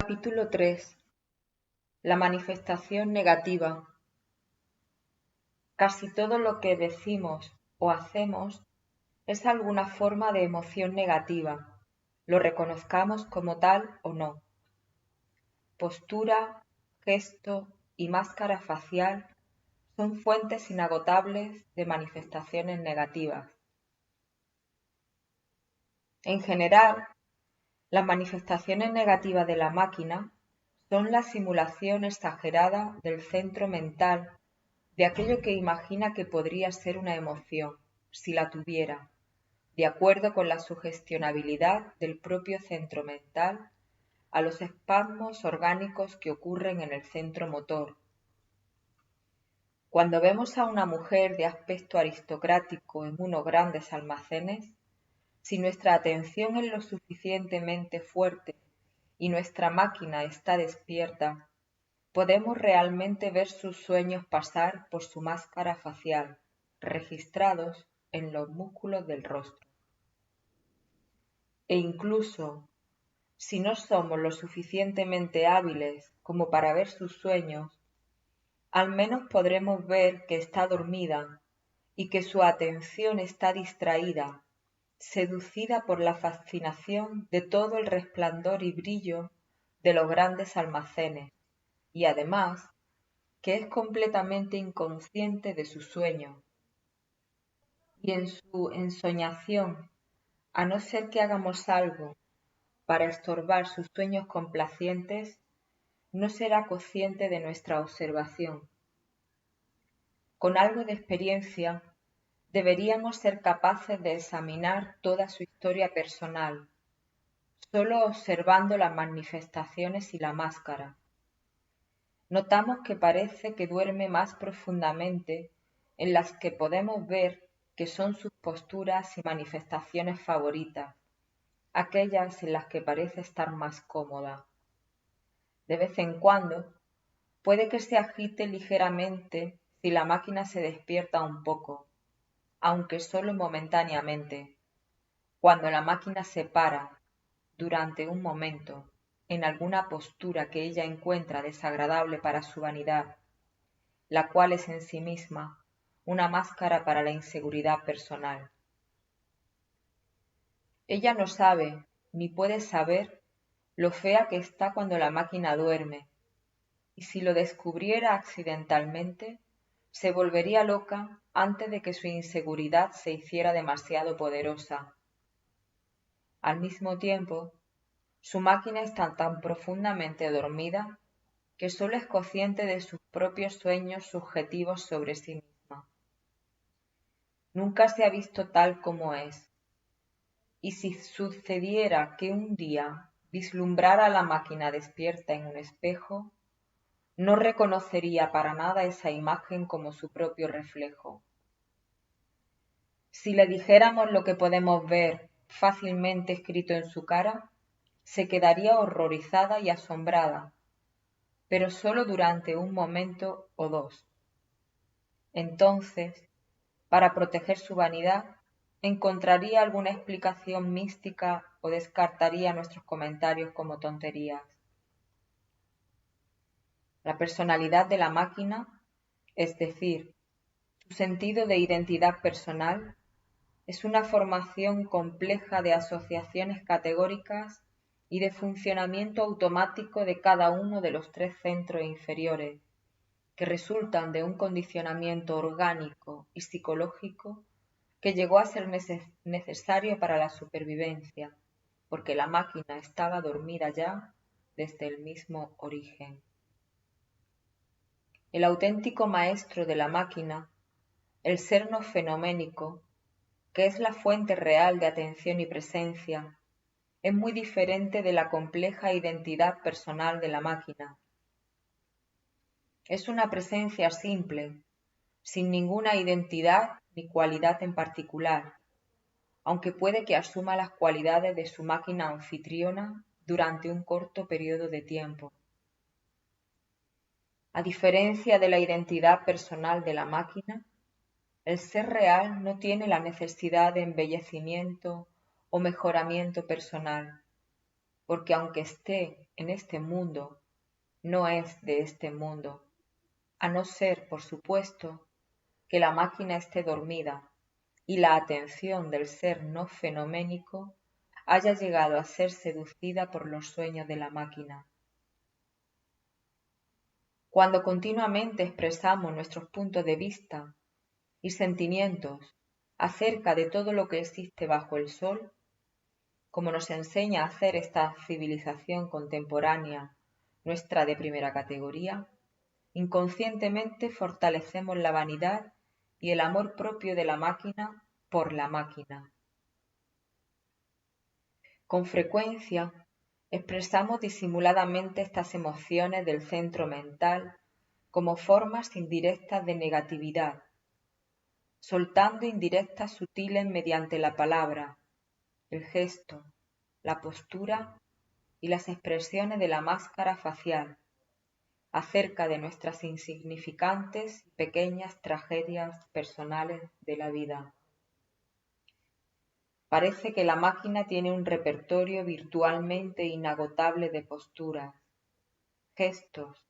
Capítulo 3. La manifestación negativa. Casi todo lo que decimos o hacemos es alguna forma de emoción negativa, lo reconozcamos como tal o no. Postura, gesto y máscara facial son fuentes inagotables de manifestaciones negativas. En general, las manifestaciones negativas de la máquina son la simulación exagerada del centro mental de aquello que imagina que podría ser una emoción, si la tuviera, de acuerdo con la sugestionabilidad del propio centro mental a los espasmos orgánicos que ocurren en el centro motor. Cuando vemos a una mujer de aspecto aristocrático en unos grandes almacenes, si nuestra atención es lo suficientemente fuerte y nuestra máquina está despierta, podemos realmente ver sus sueños pasar por su máscara facial, registrados en los músculos del rostro. E incluso, si no somos lo suficientemente hábiles como para ver sus sueños, al menos podremos ver que está dormida y que su atención está distraída, seducida por la fascinación de todo el resplandor y brillo de los grandes almacenes, y además que es completamente inconsciente de su sueño, y en su ensoñación, a no ser que hagamos algo para estorbar sus sueños complacientes, no será consciente de nuestra observación. Con algo de experiencia, deberíamos ser capaces de examinar toda su historia personal, solo observando las manifestaciones y la máscara. Notamos que parece que duerme más profundamente en las que podemos ver que son sus posturas y manifestaciones favoritas, aquellas en las que parece estar más cómoda. De vez en cuando, puede que se agite ligeramente si la máquina se despierta un poco, aunque solo momentáneamente, cuando la máquina se para, durante un momento, en alguna postura que ella encuentra desagradable para su vanidad, la cual es en sí misma una máscara para la inseguridad personal. Ella no sabe, ni puede saber, lo fea que está cuando la máquina duerme, y si lo descubriera accidentalmente, se volvería loca antes de que su inseguridad se hiciera demasiado poderosa. Al mismo tiempo, su máquina está tan profundamente dormida que sólo es consciente de sus propios sueños subjetivos sobre sí misma. Nunca se ha visto tal como es, y si sucediera que un día vislumbrara a la máquina despierta en un espejo, no reconocería para nada esa imagen como su propio reflejo. Si le dijéramos lo que podemos ver fácilmente escrito en su cara, se quedaría horrorizada y asombrada, pero sólo durante un momento o dos. Entonces, para proteger su vanidad, encontraría alguna explicación mística o descartaría nuestros comentarios como tonterías. La personalidad de la máquina, es decir, su sentido de identidad personal, es una formación compleja de asociaciones categóricas y de funcionamiento automático de cada uno de los tres centros inferiores, que resultan de un condicionamiento orgánico y psicológico que llegó a ser necesario para la supervivencia, porque la máquina estaba dormida ya desde el mismo origen. El auténtico maestro de la máquina, el ser no fenoménico, que es la fuente real de atención y presencia, es muy diferente de la compleja identidad personal de la máquina. Es una presencia simple, sin ninguna identidad ni cualidad en particular, aunque puede que asuma las cualidades de su máquina anfitriona durante un corto periodo de tiempo. A diferencia de la identidad personal de la máquina, el ser real no tiene la necesidad de embellecimiento o mejoramiento personal. porque aunque esté en este mundo, no es de este mundo, a no ser, por supuesto, que la máquina esté dormida y la atención del ser no fenoménico haya llegado a ser seducida por los sueños de la máquina. Cuando continuamente expresamos nuestros puntos de vista y sentimientos acerca de todo lo que existe bajo el sol, como nos enseña a hacer esta civilización contemporánea, nuestra de primera categoría, inconscientemente fortalecemos la vanidad y el amor propio de la máquina por la máquina. Con frecuencia expresamos disimuladamente estas emociones del centro mental como formas indirectas de negatividad, soltando indirectas sutiles mediante la palabra, el gesto, la postura y las expresiones de la máscara facial, acerca de nuestras insignificantes y pequeñas tragedias personales de la vida. Parece que la máquina tiene un repertorio virtualmente inagotable de posturas, gestos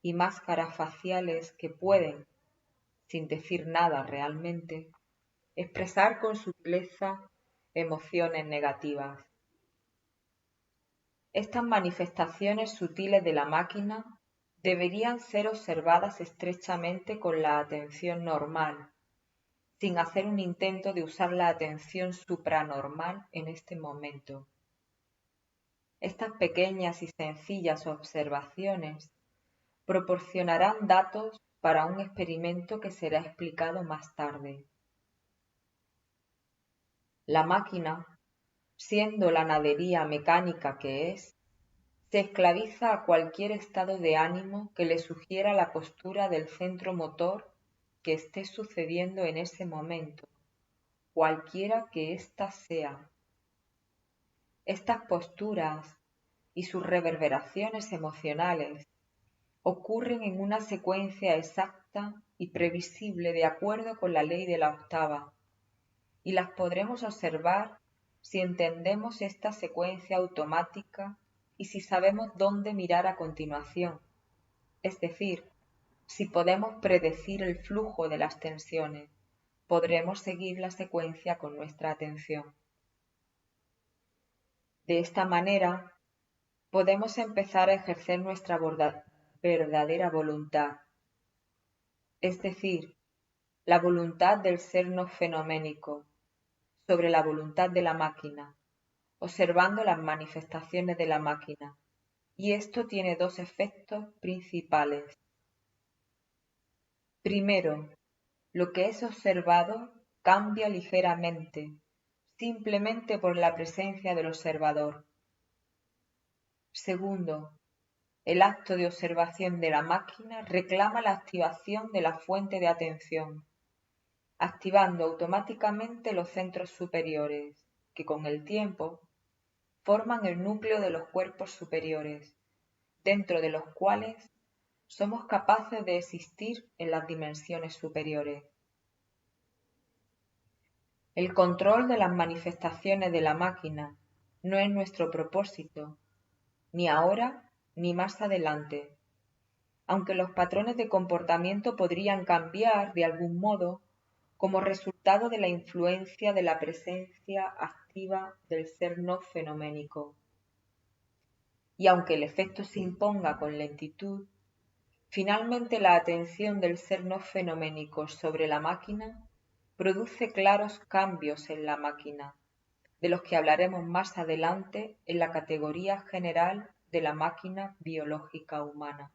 y máscaras faciales que pueden, sin decir nada realmente, expresar con sutileza emociones negativas. Estas manifestaciones sutiles de la máquina deberían ser observadas estrechamente con la atención normal, sin hacer un intento de usar la atención supranormal en este momento. Estas pequeñas y sencillas observaciones proporcionarán datos para un experimento que será explicado más tarde. La máquina, siendo la nadería mecánica que es, se esclaviza a cualquier estado de ánimo que le sugiera la postura del centro motor que esté sucediendo en ese momento, cualquiera que ésta sea. Estas posturas y sus reverberaciones emocionales ocurren en una secuencia exacta y previsible de acuerdo con la ley de la octava, y las podremos observar si entendemos esta secuencia automática y si sabemos dónde mirar a continuación, es decir, si podemos predecir el flujo de las tensiones, podremos seguir la secuencia con nuestra atención. De esta manera, podemos empezar a ejercer nuestra verdadera voluntad, es decir, la voluntad del ser no fenoménico, sobre la voluntad de la máquina, observando las manifestaciones de la máquina, y esto tiene dos efectos principales. Primero, lo que es observado cambia ligeramente, simplemente por la presencia del observador. Segundo, el acto de observación de la máquina reclama la activación de la fuente de atención, activando automáticamente los centros superiores, que con el tiempo forman el núcleo de los cuerpos superiores, dentro de los cuales somos capaces de existir en las dimensiones superiores. El control de las manifestaciones de la máquina no es nuestro propósito, ni ahora ni más adelante, aunque los patrones de comportamiento podrían cambiar de algún modo como resultado de la influencia de la presencia activa del ser no fenoménico. Y aunque el efecto se imponga con lentitud, finalmente la atención del ser no fenoménico sobre la máquina produce claros cambios en la máquina, de los que hablaremos más adelante en la categoría general de la máquina biológica humana.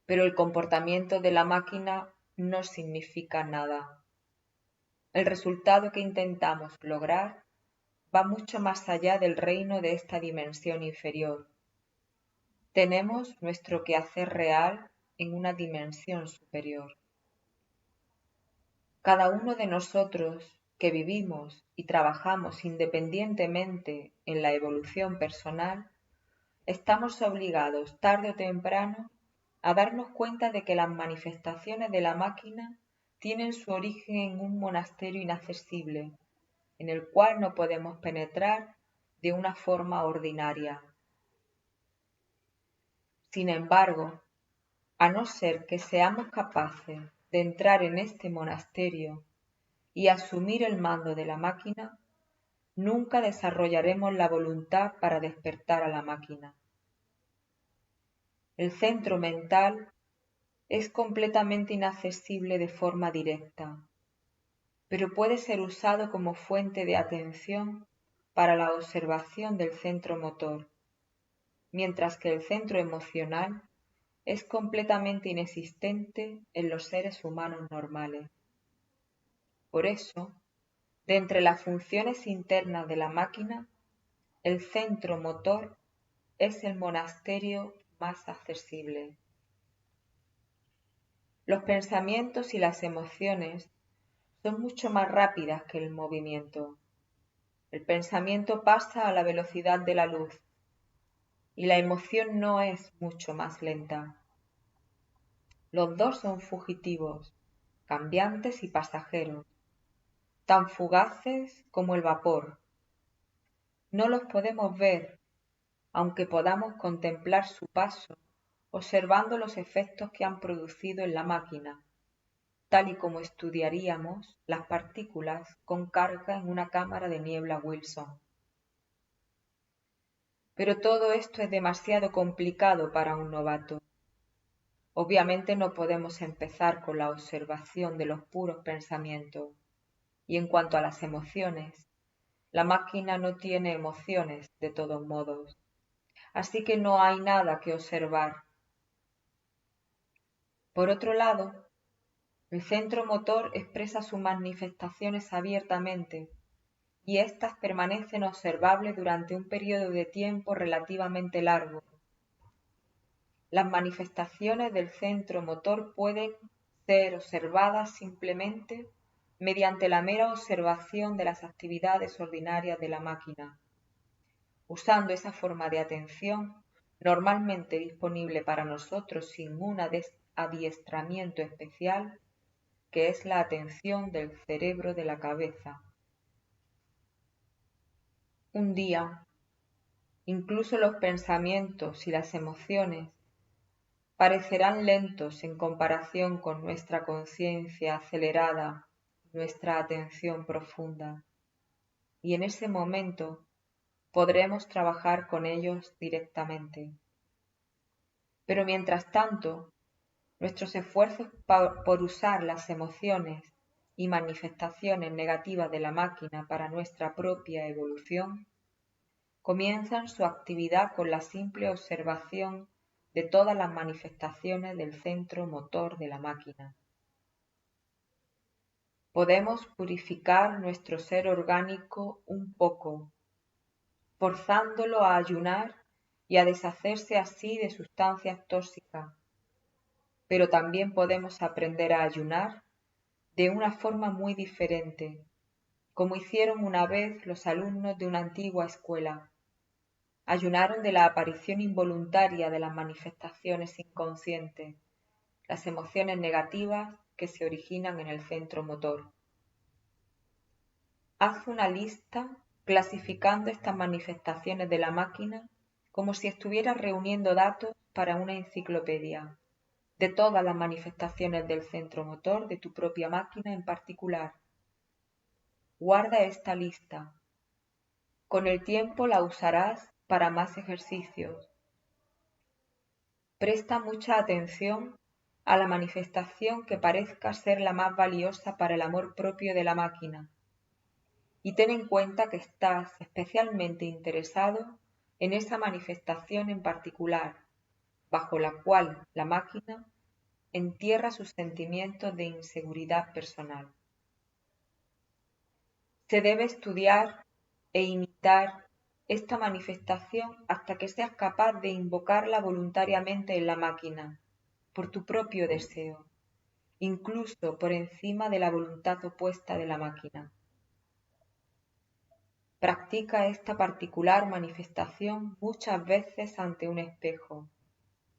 Pero el comportamiento de la máquina no significa nada. El resultado que intentamos lograr va mucho más allá del reino de esta dimensión inferior. Tenemos nuestro quehacer real en una dimensión superior. Cada uno de nosotros que vivimos y trabajamos independientemente en la evolución personal, estamos obligados tarde o temprano a darnos cuenta de que las manifestaciones de la máquina tienen su origen en un monasterio inaccesible, en el cual no podemos penetrar de una forma ordinaria. Sin embargo, a no ser que seamos capaces de entrar en este monasterio y asumir el mando de la máquina, nunca desarrollaremos la voluntad para despertar a la máquina. El centro mental es completamente inaccesible de forma directa, pero puede ser usado como fuente de atención para la observación del centro motor, mientras que el centro emocional es completamente inexistente en los seres humanos normales. Por eso, de entre las funciones internas de la máquina, el centro motor es el monasterio más accesible. Los pensamientos y las emociones son mucho más rápidas que el movimiento. El pensamiento pasa a la velocidad de la luz y la emoción no es mucho más lenta. Los dos son fugitivos, cambiantes y pasajeros, tan fugaces como el vapor. No los podemos ver, aunque podamos contemplar su paso, observando los efectos que han producido en la máquina, tal y como estudiaríamos las partículas con carga en una cámara de niebla Wilson. Pero todo esto es demasiado complicado para un novato. Obviamente no podemos empezar con la observación de los puros pensamientos. Y en cuanto a las emociones, la máquina no tiene emociones de todos modos, así que no hay nada que observar. Por otro lado, el centro motor expresa sus manifestaciones abiertamente y éstas permanecen observables durante un periodo de tiempo relativamente largo. Las manifestaciones del centro motor pueden ser observadas simplemente mediante la mera observación de las actividades ordinarias de la máquina, usando esa forma de atención normalmente disponible para nosotros sin un adiestramiento especial, que es la atención del cerebro de la cabeza. Un día, incluso los pensamientos y las emociones parecerán lentos en comparación con nuestra conciencia acelerada, nuestra atención profunda, y en ese momento podremos trabajar con ellos directamente. Pero mientras tanto, nuestros esfuerzos por usar las emociones y manifestaciones negativas de la máquina para nuestra propia evolución comienzan su actividad con la simple observación de todas las manifestaciones del centro motor de la máquina. Podemos purificar nuestro ser orgánico un poco, forzándolo a ayunar y a deshacerse así de sustancias tóxicas, pero también podemos aprender a ayunar de una forma muy diferente, como hicieron una vez los alumnos de una antigua escuela. Ayunaron de la aparición involuntaria de las manifestaciones inconscientes, las emociones negativas que se originan en el centro motor. Haz una lista clasificando estas manifestaciones de la máquina como si estuvieras reuniendo datos para una enciclopedia, de todas las manifestaciones del centro motor de tu propia máquina en particular. Guarda esta lista. Con el tiempo la usarás para más ejercicios. Presta mucha atención a la manifestación que parezca ser la más valiosa para el amor propio de la máquina y ten en cuenta que estás especialmente interesado en esa manifestación en particular, bajo la cual la máquina entierra sus sentimientos de inseguridad personal. Se debe estudiar e imitar esta manifestación hasta que seas capaz de invocarla voluntariamente en la máquina, por tu propio deseo, incluso por encima de la voluntad opuesta de la máquina. Practica esta particular manifestación muchas veces ante un espejo,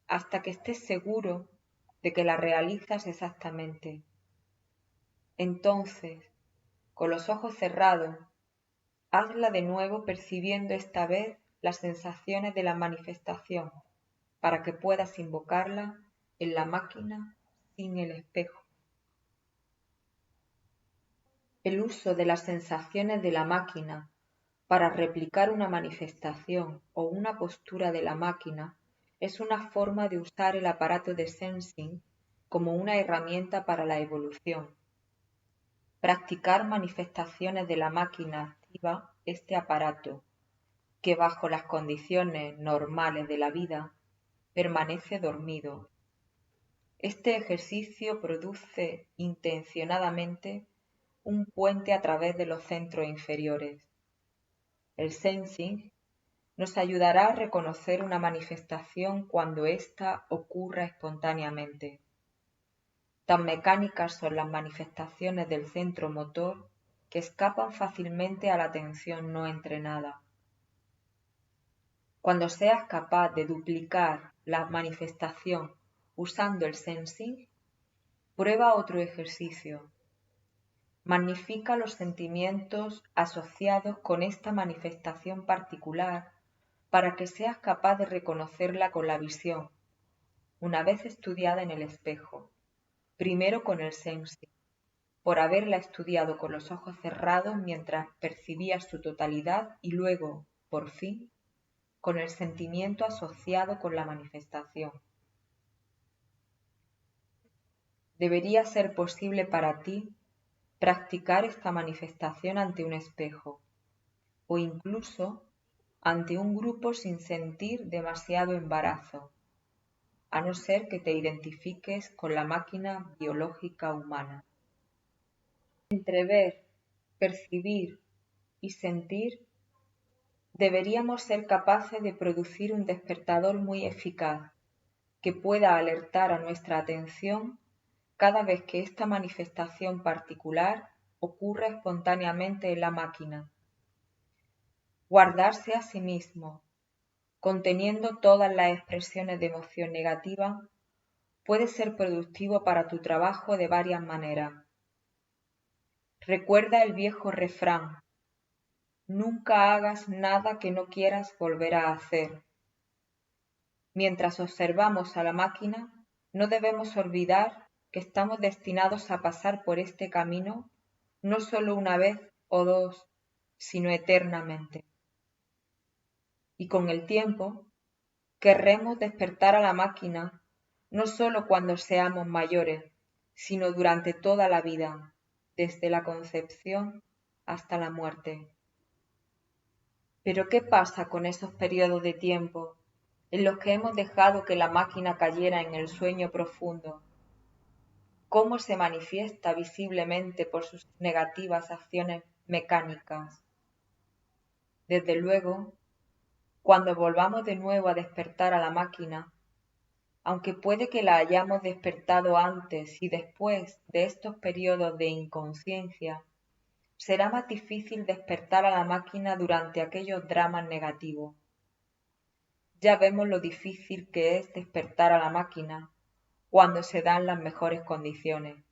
hasta que estés seguro de que la realizas exactamente. Entonces, con los ojos cerrados, hazla de nuevo percibiendo esta vez las sensaciones de la manifestación, para que puedas invocarla en la máquina sin el espejo. El uso de las sensaciones de la máquina para replicar una manifestación o una postura de la máquina es una forma de usar el aparato de sensing como una herramienta para la evolución. Practicar manifestaciones de la máquina activa este aparato, que bajo las condiciones normales de la vida permanece dormido. Este ejercicio produce intencionadamente un puente a través de los centros inferiores. El sensing nos ayudará a reconocer una manifestación cuando ésta ocurra espontáneamente. Tan mecánicas son las manifestaciones del centro motor que escapan fácilmente a la atención no entrenada. Cuando seas capaz de duplicar la manifestación usando el sensing, prueba otro ejercicio. Magnifica los sentimientos asociados con esta manifestación particular para que seas capaz de reconocerla con la visión, una vez estudiada en el espejo, primero con el sensing, por haberla estudiado con los ojos cerrados mientras percibías su totalidad y luego, por fin, con el sentimiento asociado con la manifestación. Debería ser posible para ti practicar esta manifestación ante un espejo o incluso ante un grupo sin sentir demasiado embarazo, a no ser que te identifiques con la máquina biológica humana. Entre ver, percibir y sentir, deberíamos ser capaces de producir un despertador muy eficaz que pueda alertar a nuestra atención cada vez que esta manifestación particular ocurra espontáneamente en la máquina. Guardarse a sí mismo, conteniendo todas las expresiones de emoción negativa, puede ser productivo para tu trabajo de varias maneras. Recuerda el viejo refrán: nunca hagas nada que no quieras volver a hacer. Mientras observamos a la máquina, no debemos olvidar que estamos destinados a pasar por este camino no solo una vez o dos, sino eternamente. Y con el tiempo, querremos despertar a la máquina no solo cuando seamos mayores, sino durante toda la vida, desde la concepción hasta la muerte. Pero ¿qué pasa con esos periodos de tiempo en los que hemos dejado que la máquina cayera en el sueño profundo? ¿Cómo se manifiesta visiblemente por sus negativas acciones mecánicas? Desde luego, cuando volvamos de nuevo a despertar a la máquina, aunque puede que la hayamos despertado antes y después de estos periodos de inconsciencia, será más difícil despertar a la máquina durante aquellos dramas negativos. Ya vemos lo difícil que es despertar a la máquina cuando se dan las mejores condiciones.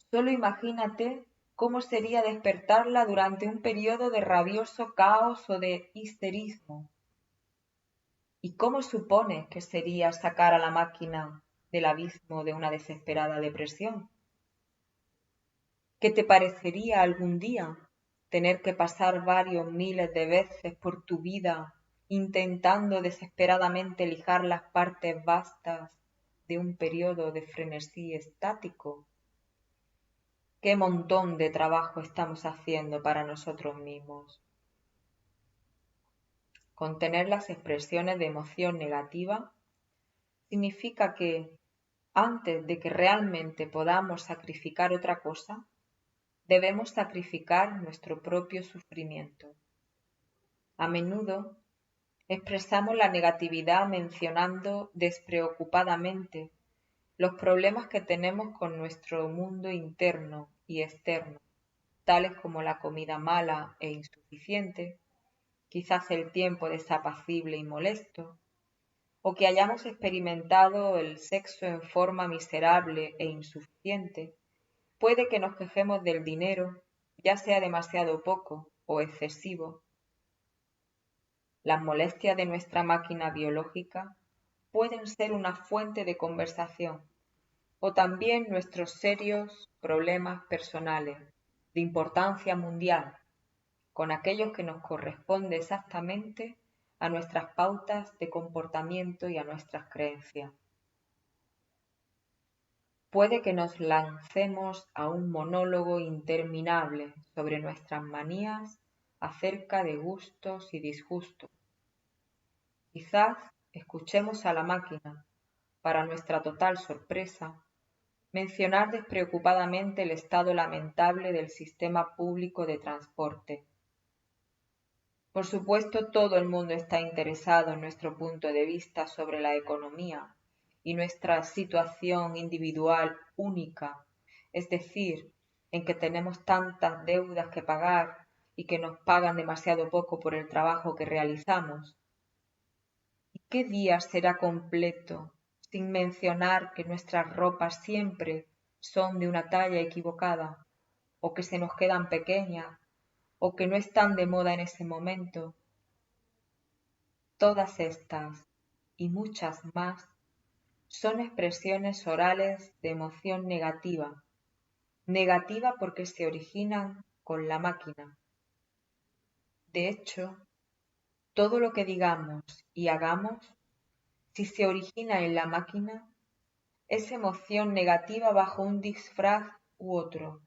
Solo imagínate cómo sería despertarla durante un periodo de rabioso caos o de histerismo. ¿Y cómo supones que sería sacar a la máquina del abismo de una desesperada depresión? ¿Qué te parecería algún día tener que pasar varios miles de veces por tu vida intentando desesperadamente lijar las partes vastas de un periodo de frenesí estático? ¿Qué montón de trabajo estamos haciendo para nosotros mismos? Contener las expresiones de emoción negativa significa que, antes de que realmente podamos sacrificar otra cosa, debemos sacrificar nuestro propio sufrimiento. A menudo expresamos la negatividad mencionando despreocupadamente los problemas que tenemos con nuestro mundo interno y externo, tales como la comida mala e insuficiente, quizás el tiempo desapacible y molesto, o que hayamos experimentado el sexo en forma miserable e insuficiente. Puede que nos quejemos del dinero, ya sea demasiado poco, o excesivo. Las molestias de nuestra máquina biológica pueden ser una fuente de conversación, o también nuestros serios problemas personales de importancia mundial, con aquellos que nos corresponde exactamente a nuestras pautas de comportamiento y a nuestras creencias. Puede que nos lancemos a un monólogo interminable sobre nuestras manías acerca de gustos y disgustos. Quizás escuchemos a la máquina, para nuestra total sorpresa, mencionar despreocupadamente el estado lamentable del sistema público de transporte. Por supuesto, todo el mundo está interesado en nuestro punto de vista sobre la economía y nuestra situación individual única, es decir, en que tenemos tantas deudas que pagar y que nos pagan demasiado poco por el trabajo que realizamos. ¿Y qué día será completo sin mencionar que nuestras ropas siempre son de una talla equivocada, o que se nos quedan pequeñas, o que no están de moda en ese momento? Todas estas y muchas más son expresiones orales de emoción negativa, negativa porque se originan con la máquina. De hecho, todo lo que digamos y hagamos, si se origina en la máquina, es emoción negativa bajo un disfraz u otro.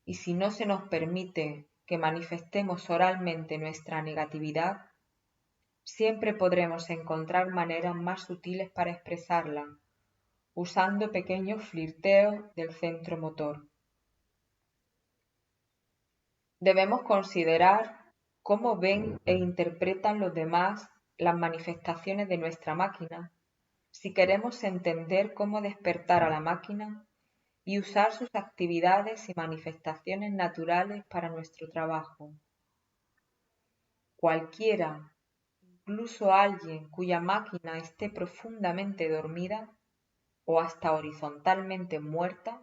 Y si no se nos permite que manifestemos oralmente nuestra negatividad, siempre podremos encontrar maneras más sutiles para expresarla, usando pequeños flirteos del centro motor. Debemos considerar cómo ven e interpretan los demás las manifestaciones de nuestra máquina, si queremos entender cómo despertar a la máquina y usar sus actividades y manifestaciones naturales para nuestro trabajo. Cualquiera, incluso alguien cuya máquina esté profundamente dormida o hasta horizontalmente muerta,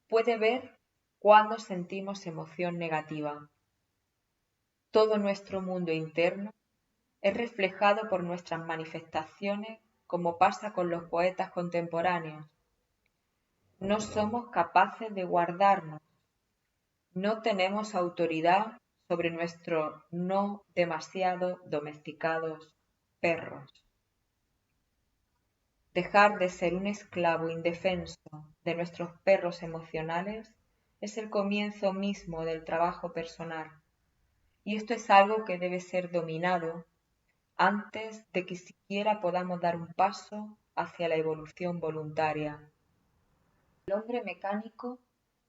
puede ver cuándo sentimos emoción negativa. Todo nuestro mundo interno es reflejado por nuestras manifestaciones, como pasa con los poetas contemporáneos. No somos capaces de guardarnos, no tenemos autoridad sobre nuestros no demasiado domesticados perros. Dejar de ser un esclavo indefenso de nuestros perros emocionales es el comienzo mismo del trabajo personal, y esto es algo que debe ser dominado antes de que siquiera podamos dar un paso hacia la evolución voluntaria. El hombre mecánico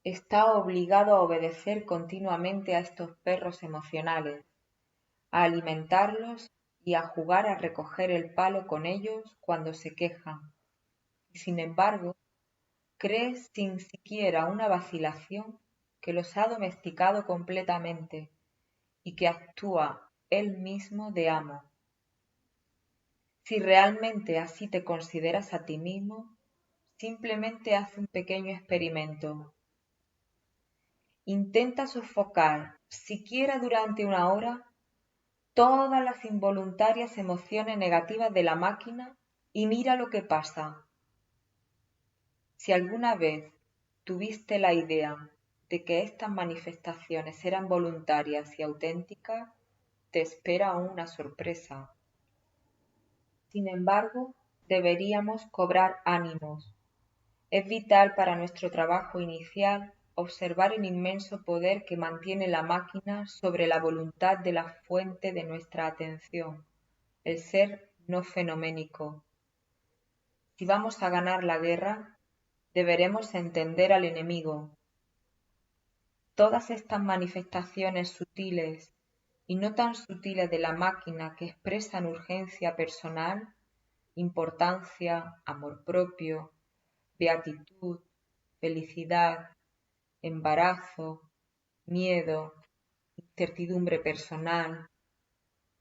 está obligado a obedecer continuamente a estos perros emocionales, a alimentarlos y a jugar a recoger el palo con ellos cuando se quejan. Y sin embargo, cree sin siquiera una vacilación que los ha domesticado completamente y que actúa él mismo de amo. Si realmente así te consideras a ti mismo, simplemente haz un pequeño experimento. Intenta sofocar, siquiera durante una hora, todas las involuntarias emociones negativas de la máquina y mira lo que pasa. Si alguna vez tuviste la idea de que estas manifestaciones eran voluntarias y auténticas, te espera una sorpresa. Sin embargo, deberíamos cobrar ánimos. Es vital para nuestro trabajo inicial observar el inmenso poder que mantiene la máquina sobre la voluntad de la fuente de nuestra atención, el ser no fenoménico. Si vamos a ganar la guerra, deberemos entender al enemigo. Todas estas manifestaciones sutiles y no tan sutiles de la máquina que expresan urgencia personal, importancia, amor propio, beatitud, felicidad, embarazo, miedo, incertidumbre personal,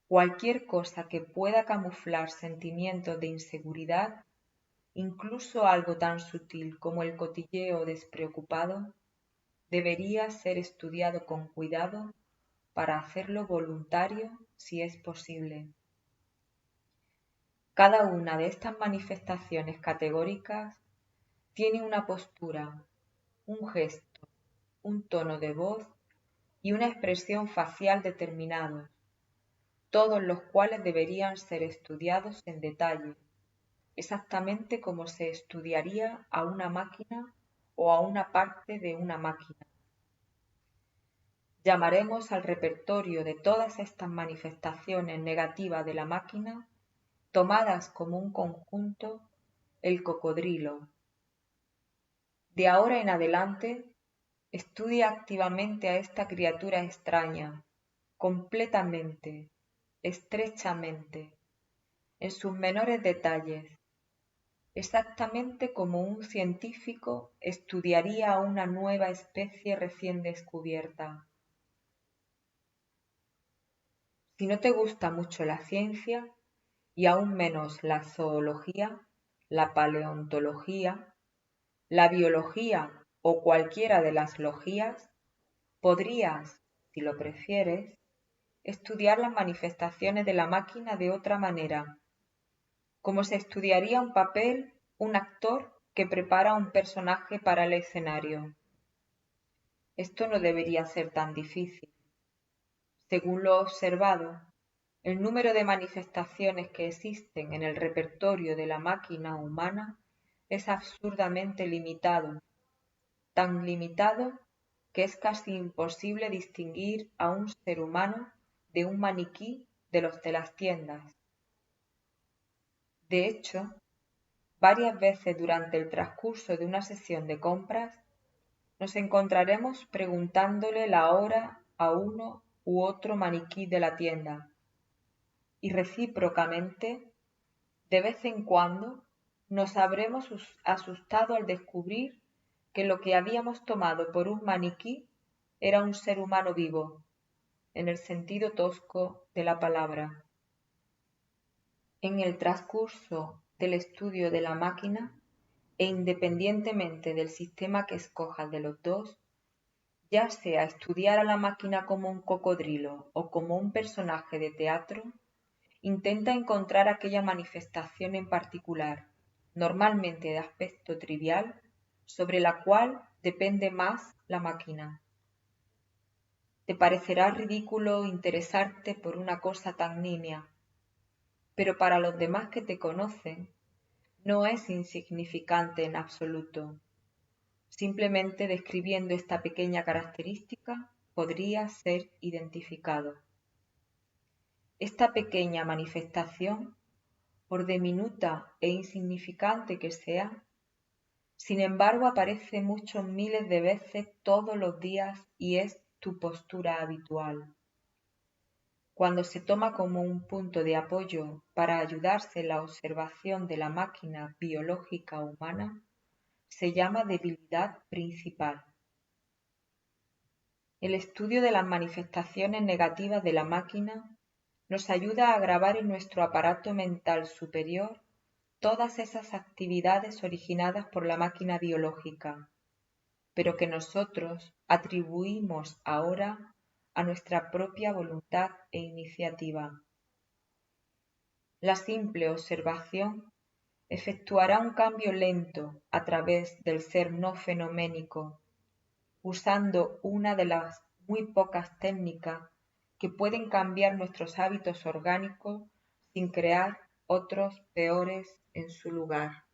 cualquier cosa que pueda camuflar sentimientos de inseguridad, incluso algo tan sutil como el cotilleo despreocupado, debería ser estudiado con cuidado para hacerlo voluntario si es posible. Cada una de estas manifestaciones categóricas tiene una postura, un gesto, un tono de voz y una expresión facial determinados, todos los cuales deberían ser estudiados en detalle, exactamente como se estudiaría a una máquina o a una parte de una máquina. Llamaremos al repertorio de todas estas manifestaciones negativas de la máquina, tomadas como un conjunto, el cocodrilo. De ahora en adelante, estudia activamente a esta criatura extraña, completamente, estrechamente, en sus menores detalles, exactamente como un científico estudiaría a una nueva especie recién descubierta. Si no te gusta mucho la ciencia, y aún menos la zoología, la paleontología, la biología o cualquiera de las logías, podrías, si lo prefieres, estudiar las manifestaciones de la máquina de otra manera, como se estudiaría un papel, un actor que prepara un personaje para el escenario. Esto no debería ser tan difícil. Según lo observado, el número de manifestaciones que existen en el repertorio de la máquina humana es absurdamente limitado, tan limitado que es casi imposible distinguir a un ser humano de un maniquí de los de las tiendas. De hecho, varias veces durante el transcurso de una sesión de compras, nos encontraremos preguntándole la hora a uno u otro maniquí de la tienda, y recíprocamente, de vez en cuando, nos habremos asustado al descubrir que lo que habíamos tomado por un maniquí era un ser humano vivo, en el sentido tosco de la palabra. En el transcurso del estudio de la máquina, e independientemente del sistema que escojas de los dos, ya sea estudiar a la máquina como un cocodrilo o como un personaje de teatro, intenta encontrar aquella manifestación en particular, normalmente de aspecto trivial, sobre la cual depende más la máquina. Te parecerá ridículo interesarte por una cosa tan nimia, pero para los demás que te conocen, no es insignificante en absoluto. Simplemente describiendo esta pequeña característica podría ser identificado. Esta pequeña manifestación, por diminuta e insignificante que sea, sin embargo aparece muchos miles de veces todos los días y es tu postura habitual. Cuando se toma como un punto de apoyo para ayudarse en la observación de la máquina biológica humana, se llama debilidad principal. El estudio de las manifestaciones negativas de la máquina nos ayuda a grabar en nuestro aparato mental superior todas esas actividades originadas por la máquina biológica, pero que nosotros atribuimos ahora a nuestra propia voluntad e iniciativa. La simple observación efectuará un cambio lento a través del ser no fenoménico, usando una de las muy pocas técnicas que pueden cambiar nuestros hábitos orgánicos sin crear otros peores en su lugar.